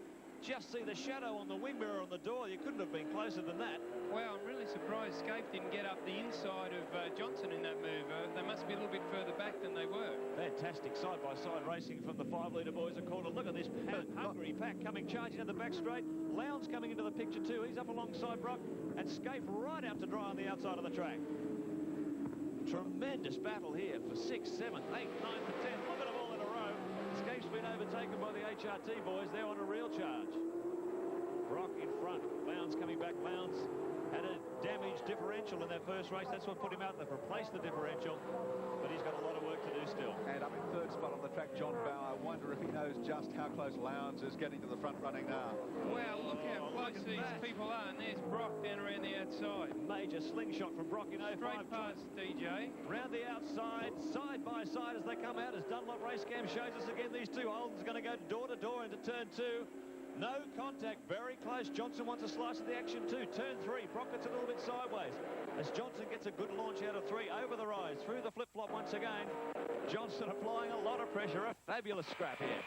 Just see the shadow on the wing mirror on the door. You couldn't have been closer than that. Wow, I'm really surprised Scaife didn't get up the inside of Johnson in that move. They must be a little bit further back than they were. Fantastic side-by-side racing from the 5-litre boys at Calder. Look at this hungry pack coming charging in the back straight. Lowndes coming into the picture too. He's up alongside Brock, and Scaife right out to dry on the outside of the track. Tremendous battle here for 6th, 7th, 8th, 9th and 10th. Look at them all in a row. Scaife's been overtaken by the HRT boys. They're on a real charge. Brock in front. Lowndes coming back. Lowndes had a damaged differential in that first race. That's what put him out. They've replaced the differential, but he's got a lot of work to do still. And up in 3rd spot on the track, John Bauer. I wonder if he knows just how close Lowndes is getting to the front running now. Well, look how close these people are, and there's Brock down around the outside. Major slingshot from Brock in 05. Straight past DJ. Round the outside, side by side as they come out, as Dunlop race cam shows us again, these two Holden's going to go door to door into turn 2. No contact, very close. Johnson wants a slice of the action too. Turn 3, Brock gets a little bit sideways. As Johnson gets a good launch out of 3, over the rise, through the flip-flop once again. Johnson applying a lot of pressure, a fabulous scrap here.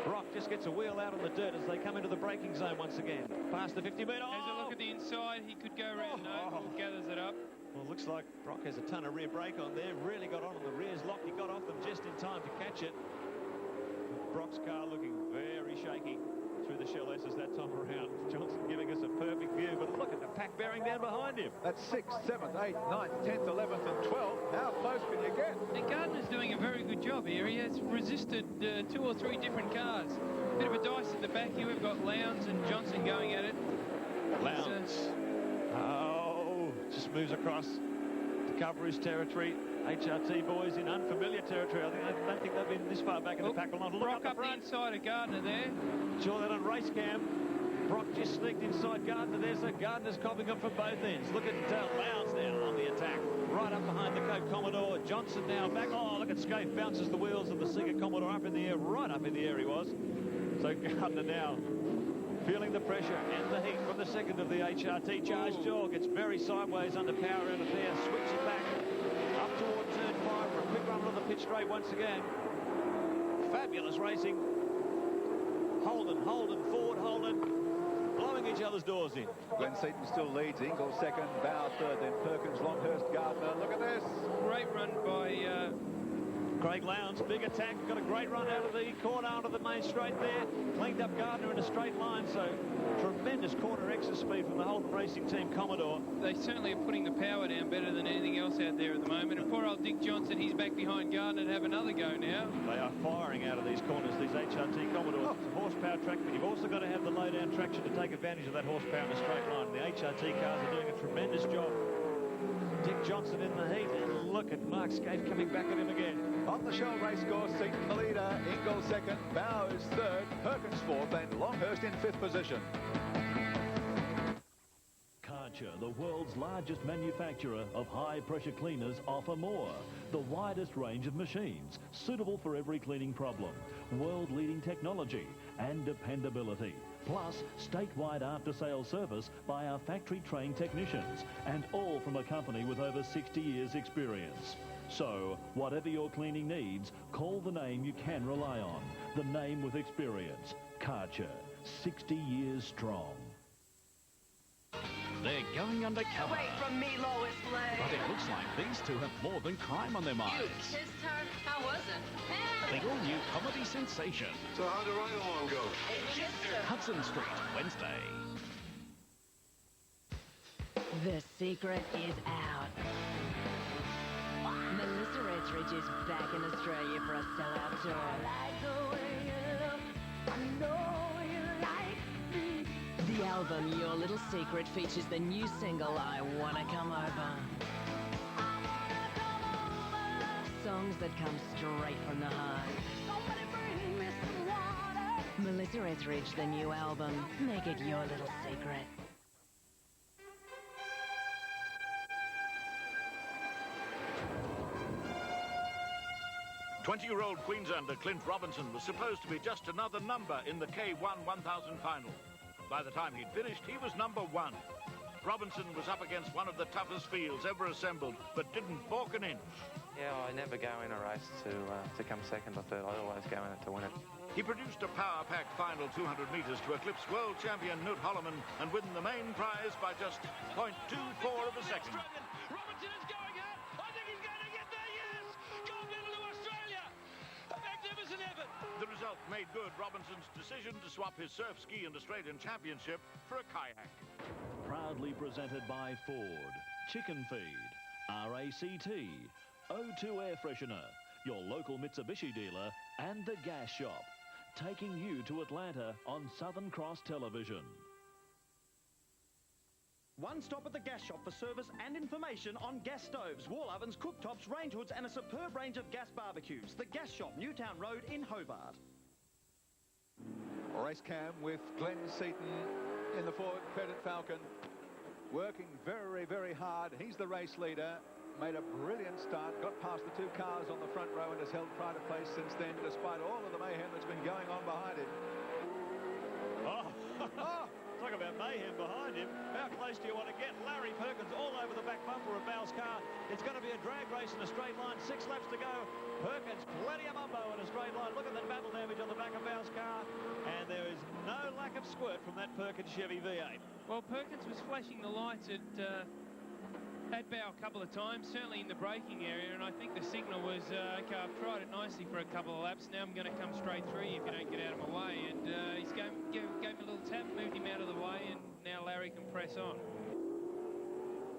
Brock just gets a wheel out on the dirt as they come into the braking zone once again. Past the 50-metre. There's a look at the inside. He could go around. No, gathers it up. Well, looks like Brock has a ton of rear brake on there. Really got on the rear's lock. He got off them just in time to catch it. Brock's car looking very shaky through the Shell S's that time around. Johnson giving us a perfect view, but look at the pack bearing down behind him. That's 6th, 7th, 8th, 9th, 10th, 11th and 12th. How close can you get? And Gardner's doing a very good job here. He has resisted 2 or 3 different cars. Bit of a dice at the back here. We've got Lowndes and Johnson going at it. Lowndes. Just moves across to cover his territory. HRT boys in unfamiliar territory. I don't think they've been this far back in the pack. Look Brock up the inside of Gardner there. Saw that on race cam. Brock just sneaked inside Gardner there, so Gardner's copping up from both ends. Look at Lowndes now on the attack. Right up behind the Coke Commodore. Johnson now back. Oh, look at Scaife bounces the wheels of the Sega Commodore up in the air. Right up in the air he was. So Gardner now feeling the pressure and the heat from the second of the HRT. Charged jaw gets very sideways under power out of there. Switch it back up toward turn 5 for a quick run on the pit straight once again. Fabulous racing. Holden, Ford, Holden, blowing each other's doors in. Glenn Seaton still leads. Ingall 2nd, Bauer 3rd, then Perkins, Longhurst, Gardner. Look at this. Great run by Craig Lowndes, big attack, got a great run out of the corner onto the main straight there. Cleaned up Gardner in a straight line, so tremendous corner exit speed from the Holden Racing team Commodore. They certainly are putting the power down better than anything else out there at the moment. And poor old Dick Johnson, he's back behind Gardner to have another go now. They are firing out of these corners, these HRT Commodores. It's a horsepower track, but you've also got to have the low-down traction to take advantage of that horsepower in a straight line. The HRT cars are doing a tremendous job. Dick Johnson in the heat, and look at Mark Scaife coming back at him again. On the Shell racecourse, Seaton the leader, Ingall second, Bow is third, Perkins fourth, and Longhurst in fifth position. Karcher, the world's largest manufacturer of high-pressure cleaners, offer more. The widest range of machines, suitable for every cleaning problem. World-leading technology and dependability. Plus, statewide after-sales service by our factory-trained technicians, and all from a company with over 60 years' experience. So, whatever your cleaning needs, call the name you can rely on. The name with experience. Karcher, 60 years strong. They're going undercover. Away from me, Lois Lane. But it looks like these two have more than crime on their minds. You kissed her? How was it? The all-new comedy sensation. So how did Ride-Along go? Hudson Street, Wednesday. The secret is out. Melissa Etheridge is back in Australia for a sellout tour. The album, Your Little Secret, features the new single, I Wanna Come Over. Songs that come straight from the heart. Melissa Etheridge, the new album, make it your little secret. 20-year-old Queenslander Clint Robinson was supposed to be just another number in the K1 1000 final. By the time he'd finished, he was number one. Robinson was up against one of the toughest fields ever assembled, but didn't balk an inch. Yeah, I never go in a race to come second or third. I always go in it to win it. He produced a power-packed final 200 metres to eclipse world champion Knut Holloman and win the main prize by just 0.24 of a second. Robinson is going out. I think he's going to get there, yes! Gold medal to Australia! A magnificent effort! The result made good Robinson's decision to swap his surf ski and Australian championship for a kayak. Proudly presented by Ford, Chicken Feed, RACT, O2 Air Freshener, your local Mitsubishi dealer, and The Gas Shop. Taking you to Atlanta on Southern Cross Television. One stop at the Gas Shop for service and information on gas stoves, wall ovens, cooktops, range hoods and a superb range of gas barbecues. The Gas Shop, Newtown Road in Hobart. Race cam with Glenn Seaton in the Ford Credit Falcon. Working very, very hard. He's the race leader. Made a brilliant start, got past the two cars on the front row and has held pride of place since then, despite all of the mayhem that's been going on behind him. Talk about mayhem behind him. How close do you want to get? Larry Perkins all over the back bumper of Bow's car. It's going to be a drag race in a straight line. 6 laps to go. Perkins, plenty of mumbo in a straight line. Look at the battle damage on the back of Bow's car. And there is no lack of squirt from that Perkins Chevy V8. Well, Perkins was flashing the lights at Bow a couple of times, certainly in the braking area, and I think the signal was, okay, I've tried it nicely for a couple of laps, now I'm going to come straight through you if you don't get out of my way, and he's gave him a little tap, moved him out of the way, and now Larry can press on.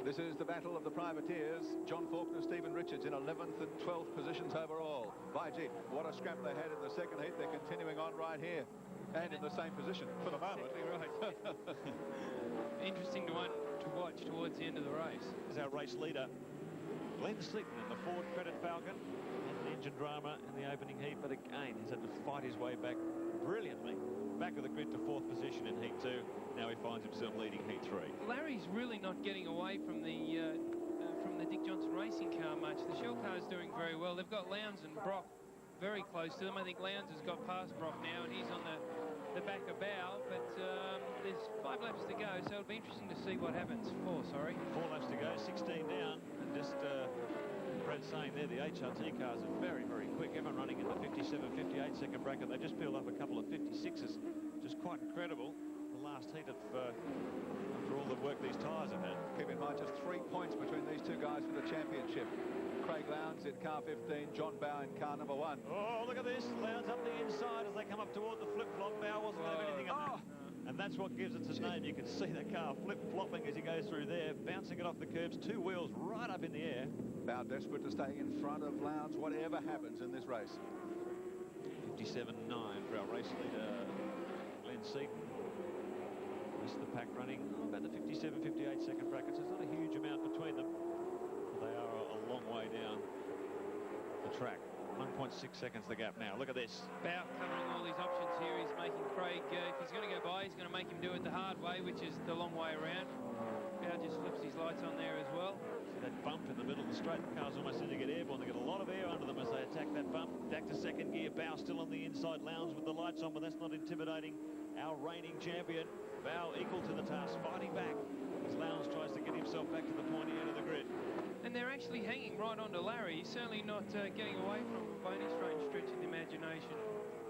This is the battle of the privateers. John Faulkner, Stephen Richards in 11th and 12th positions overall. By gee, what a scrap they had in the second heat. They're continuing on right here and in the same position for the moment. Exactly right. Interesting to watch towards the end of the race. Is our race leader Glenn Seaton in the Ford Credit Falcon, and the engine drama in the opening heat, but again he's had to fight his way back brilliantly, back of the grid to 4th position in heat 2. Now he finds himself leading heat 3. Larry's really not getting away from the Dick Johnson racing car much. The Shell car is doing very well. They've got Lowndes and Brock very close to them. I think Lowndes has got past Brock now, and he's on the back of Bow, but there's 5 laps to go, so it'll be interesting to see what happens. 4 laps to go, 16 down, and just Brad saying there, the HRT cars are very, very quick. Everyone running in the 57, 58 second bracket. They just peeled up a couple of 56s, which is quite incredible. The last heat of after all the work these tyres have had. Keep in mind, just 3 points between these two guys for the championship. Craig Lowndes in car 15, John Bow in car number 1. Oh, look at this. Lowndes up the inside as they come up toward the flip-flop. Bow wasn't going to have anything on that. And that's what gives it its name. You can see the car flip-flopping as he goes through there, bouncing it off the curbs, 2 wheels right up in the air. Bow desperate to stay in front of Lowndes, whatever happens in this race. 57.9 for our race leader, Glenn Seaton. This is the pack running about the 57, 58 second brackets. There's not a huge amount between them. They are a long way down the track. 1.6 seconds the gap now. Look at this. Bow covering all these options here. He's making Craig, if he's going to go by, he's going to make him do it the hard way, which is the long way around. Bow just flips his lights on there as well. See that bump in the middle of the straight. The car's almost in to get airborne. They get a lot of air under them as they attack that bump. Back to second gear. Bow still on the inside. Lowndes with the lights on, but that's not intimidating our reigning champion. Bow equal to the task, fighting back as Lowndes tries to get himself back to the pointy end of the grid. And they're actually hanging right onto Larry. He's certainly not getting away from him by any strange stretch of the imagination.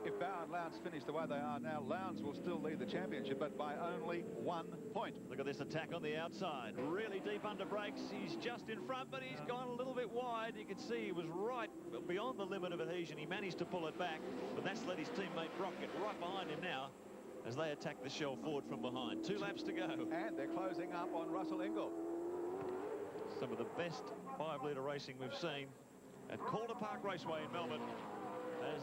If Bow and Lowndes finish the way they are now, Lowndes will still lead the championship, but by only 1 point. Look at this attack on the outside. Really deep under brakes. He's just in front, but he's gone a little bit wide. You can see he was right beyond the limit of adhesion. He managed to pull it back, but that's let his teammate Brock get right behind him now as they attack the shell forward from behind. 2 laps to go. And they're closing up on Russell Ingall. Some of the best 5-litre racing we've seen at Calder Park Raceway in Melbourne as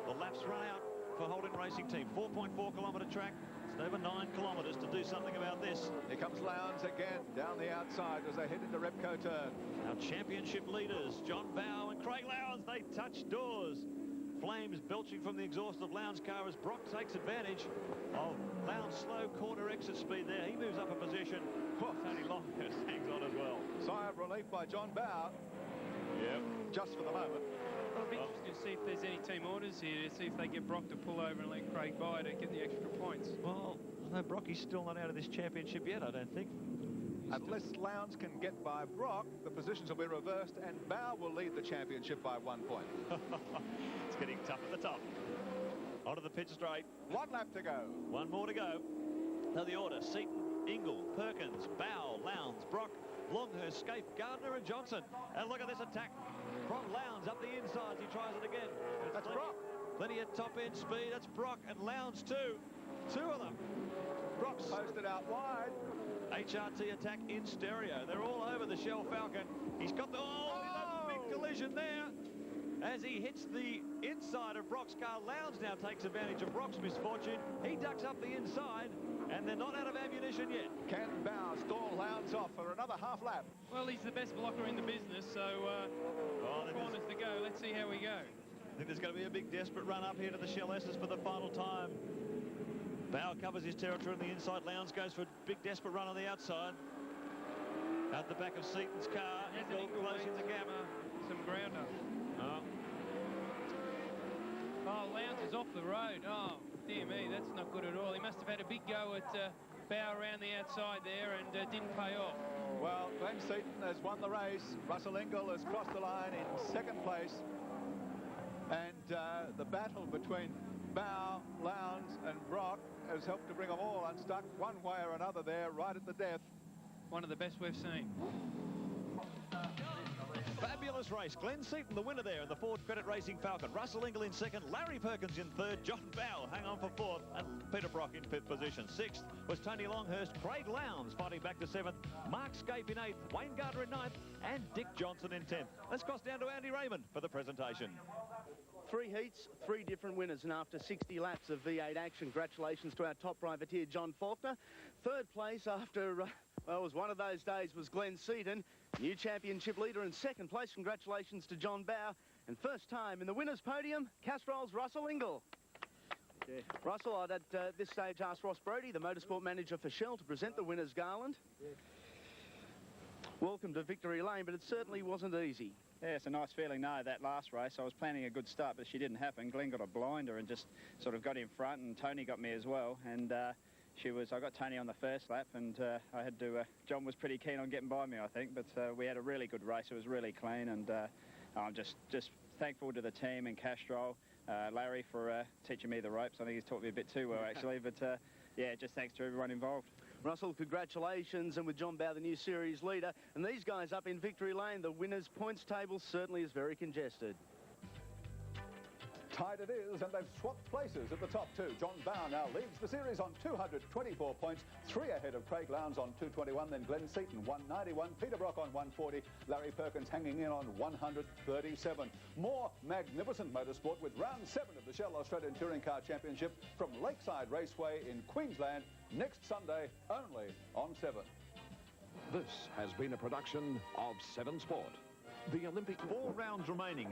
the laps run out for Holden Racing Team. 4.4 kilometre track. It's over 9 kilometres to do something about this. Here comes Lowndes again down the outside as they head into Repco turn. Our championship leaders, John Bow and Craig Lowndes, they touch doors. Flames belching from the exhaust of Lowndes' car as Brock takes advantage of Lowndes' slow corner exit speed there. He moves up a position. Tony Longhurst hangs on as well. Sigh of relief by John Bow. Yep. Just for the moment. Well, it'll be interesting to see if there's any team orders here, to see if they get Brock to pull over and let Craig by to get the extra points. Well, no, Brocky's still not out of this championship yet, I don't think. Unless Lowndes can get by Brock, the positions will be reversed and Bow will lead the championship by 1 point. It's getting tough at the top. Onto the pit straight. 1 lap to go. 1 more to go. Now the order: Seaton, Ingall, Perkins, Bow, Lowndes, Brock, Longhurst, Scape, Gardner and Johnson. And look at this attack from Lowndes up the insides. He tries it again. That's Brock. Plenty of top end speed. That's Brock and Lowndes too. 2 of them. Brock's posted out wide. HRT attack in stereo. They're all over the Shell Falcon. He's got the... Oh, a big collision there. As he hits the inside of Brock's car, Lowndes now takes advantage of Brock's misfortune. He ducks up the inside, and they're not out of ammunition yet. Can Bow stall Lowndes off for another half lap? Well, he's the best blocker in the business, so corners to go. Let's see how we go. I think there's going to be a big desperate run up here to the Shell S's for the final time. Bow covers his territory on the inside. Lowndes goes for a big desperate run on the outside. Out the back of Seaton's car. Ingall closing the gap. Some grounder. Oh. Oh, Lowndes is off the road. Oh, dear me, that's not good at all. He must have had a big go at Bow around the outside there and didn't pay off. Well, Glenn Seaton has won the race. Russell Ingall has crossed the line in 2nd place. And the battle between Bow, Lowndes and Brock has helped to bring them all unstuck one way or another there, right at the death. One of the best we've seen. Fabulous race. Glenn Seaton, the winner there in the Ford Credit Racing Falcon. Russell Ingall in 2nd. Larry Perkins in 3rd. John Bow hang on for 4th. And Peter Brock in 5th position. 6th was Tony Longhurst. Craig Lowndes fighting back to 7th. Mark Scape in 8th. Wayne Gardner in 9th. And Dick Johnson in 10th. Let's cross down to Andy Raymond for the presentation. 3 heats, 3 different winners, and after 60 laps of V8 action, congratulations to our top privateer, John Faulkner. 3rd place after, well, it was one of those days, was Glenn Seaton, new championship leader. In 2nd place, congratulations to John Bow. And first time in the winner's podium, Castrol's Russell Ingall. Yeah. Russell, I'd at this stage ask Ross Brody, the motorsport manager for Shell, to present the winner's garland. Yeah. Welcome to Victory Lane, but it certainly wasn't easy. Yeah, it's a nice feeling. No, that last race, I was planning a good start, but she didn't happen. Glenn got a blinder and just sort of got in front, and Tony got me as well. And I got Tony on the 1st lap, and I had to, John was pretty keen on getting by me, I think, but we had a really good race. It was really clean, and I'm just thankful to the team and Castrol, Larry for teaching me the ropes. I think he's taught me a bit too well, actually, but yeah, just thanks to everyone involved. Russell, congratulations, and with John Bow, the new series leader, and these guys up in victory lane, the winners' points table certainly is very congested. Tied it is, and they've swapped places at the top two. John Bow now leads the series on 224 points, 3 ahead of Craig Lowndes on 221, then Glenn Seaton 191, Peter Brock on 140, Larry Perkins hanging in on 137. More magnificent motorsport with round 7 of the Shell Australian Touring Car Championship from Lakeside Raceway in Queensland next Sunday only on 7. This has been a production of 7 Sport. The Olympic 4 rounds remaining.